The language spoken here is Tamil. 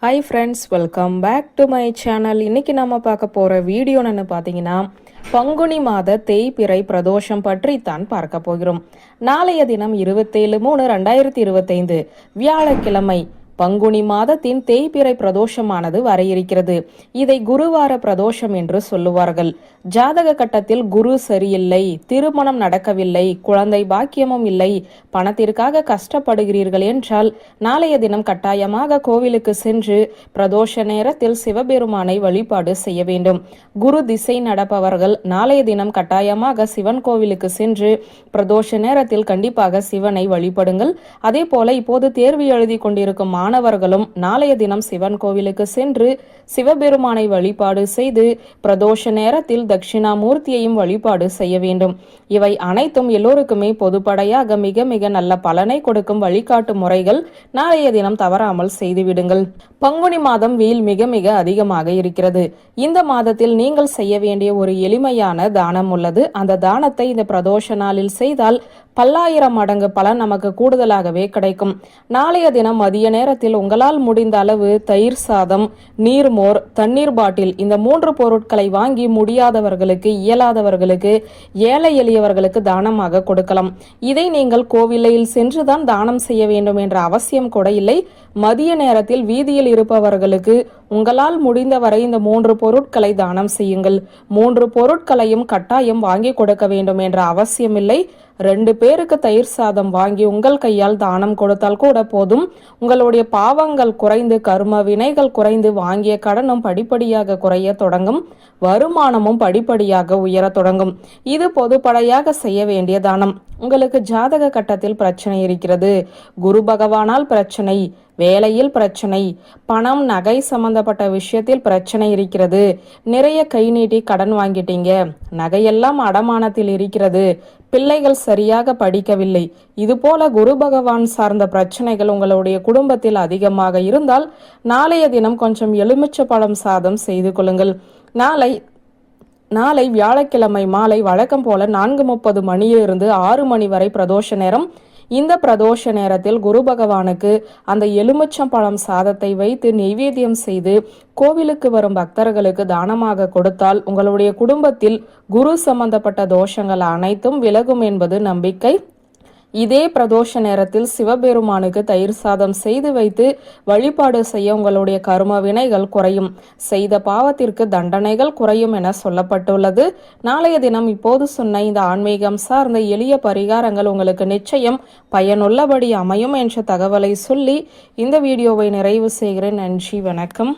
Hi friends, welcome back to my channel. இன்றைக்கி நம்ம பார்க்க போகிற வீடியோன்னு பார்த்தீங்கன்னா, பங்குனி மாத தேய்பிறை பிரதோஷம் பற்றி தான் பார்க்க போகிறோம். நாளைய தினம் 27/3/2025 வியாழக்கிழமை பங்குனி மாதத்தின் தேய்பிறை பிரதோஷமானது வர இருக்கிறது. இதை குருவார பிரதோஷம் என்று சொல்லுவார்கள். ஜாதக கட்டத்தில் குரு சரியில்லை, திருமணம் நடக்கவில்லை, குழந்தை பாக்கியமும் இல்லை, பணத்திற்காக கஷ்டப்படுகிறீர்கள் என்றால் நாளைய தினம் கட்டாயமாக கோவிலுக்கு சென்று பிரதோஷ நேரத்தில் சிவபெருமானை வழிபாடு செய்ய வேண்டும். குரு திசை நடப்பவர்கள் நாளைய தினம் கட்டாயமாக சிவன் கோவிலுக்கு சென்று பிரதோஷ நேரத்தில் கண்டிப்பாக சிவனை வழிபடுங்கள். அதே போல இப்போது தேர்வு எழுதி கொண்டிருக்கும் மாணவர்களும் நாளைய தினம் சிவன் கோவிலுக்கு சென்று சிவபெருமானை வழிபாடு செய்து பிரதோஷ நேரத்தில் தட்சிணாமூர்த்தியையும் வழிபாடு செய்ய வேண்டும். இவை அனைத்தும் எல்லோருக்குமே பொதுப்படையாக மிக மிக நல்ல பலனை கொடுக்கும் வழிகாட்டு முறைகள். நாளைய தினம் தவறாமல் செய்துவிடுங்கள். பங்குனி மாதம் வெயில் மிக மிக அதிகமாக இருக்கிறது. இந்த மாதத்தில் நீங்கள் செய்ய வேண்டிய ஒரு எளிமையான தானம் உள்ளது. அந்த தானத்தை இந்த பிரதோஷ நாளில் செய்தால் பல்லாயிரம் மடங்கு பலன் நமக்கு கூடுதலாகவே கிடைக்கும். நாளைய தினம் மதிய நேரத்தில் உங்களால் முடிந்த அளவு தயிர் சாதம், நீர்மோர், தண்ணீர் பாட்டில் இந்த 3 பொருட்களை வாங்கி முடியாதவர்களுக்கு, இயலாதவர்களுக்கு, ஏழை எளியவர்களுக்கு தானமாக கொடுக்கலாம். இதை நீங்கள் கோவிலில் சென்றுதான் தானம் செய்ய வேண்டும் என்ற அவசியம் கூட இல்லை. மதிய நேரத்தில் வீதியில் இருப்பவர்களுக்கு உங்களால் முடிந்தவரை இந்த 3 பொருட்களை தானம் செய்யுங்கள். 3 பொருட்களையும் கட்டாயம் வாங்கி கொடுக்க வேண்டும் என்ற அவசியமில்லை. 2 பேருக்கு தயிர் சாதம் வாங்கி உங்கள் கையால் தானம் கொடுத்தால் கூட போதும். உங்களுடைய பாவங்கள் குறைந்து, கர்ம வினைகள் குறைந்து, வாங்கிய கடனும் படிப்படியாக குறைய தொடங்கும், வருமானமும் படிப்படியாக உயர தொடங்கும். இது பொதுப்படையாக செய்ய வேண்டிய தானம். உங்களுக்கு ஜாதக கட்டத்தில் பிரச்சனை இருக்கிறது, குரு பகவானால் பிரச்சனை, வேலையில் பிரச்சனை, பணம் நகை சம்பந்தப்பட்ட விஷயத்தில் பிரச்சனை இருக்கிறது, நிறைய கை நீட்டி கடன் வாங்கிட்டீங்க, நகையெல்லாம் அடமானத்தில் இருக்கிறது, பிள்ளைகள் சரியாக படிக்கவில்லை, இது போல குரு பகவான் சார்ந்த பிரச்சனைகள் உங்களுடைய குடும்பத்தில் அதிகமாக இருந்தால் நாளைய தினம் கொஞ்சம் எலுமிச்சை பழம் சாதம் செய்து கொள்ளுங்கள். நாளை வியாழக்கிழமை மாலை வழக்கம் போல 4:30 மணியிலிருந்து 6 மணி வரை பிரதோஷ நேரம். இந்த பிரதோஷ நேரத்தில் குரு பகவானுக்கு அந்த எலுமிச்சம் பழம் சாதத்தை வைத்து நெய்வேத்தியம் செய்து கோவிலுக்கு வரும் பக்தர்களுக்கு தானமாக கொடுத்தால் உங்களுடைய குடும்பத்தில் குரு சம்பந்தப்பட்ட தோஷங்கள் அனைத்தும் விலகும் என்பது நம்பிக்கை. இதே பிரதோஷ நேரத்தில் சிவபெருமானுக்கு தயிர் சாதம் செய்து வைத்து வழிபாடு செய்ய உங்களுடைய கர்ம வினைகள் குறையும், செய்த பாவத்திற்கு தண்டனைகள் குறையும் என சொல்லப்பட்டுள்ளது. நாளைய தினம் இப்போது சொன்ன இந்த ஆன்மீகம் சார்ந்த எளிய பரிகாரங்கள் உங்களுக்கு நிச்சயம் பயனுள்ளபடி அமையும் என்ற தகவலை சொல்லி இந்த வீடியோவை நிறைவு செய்கிறேன். நன்றி, வணக்கம்.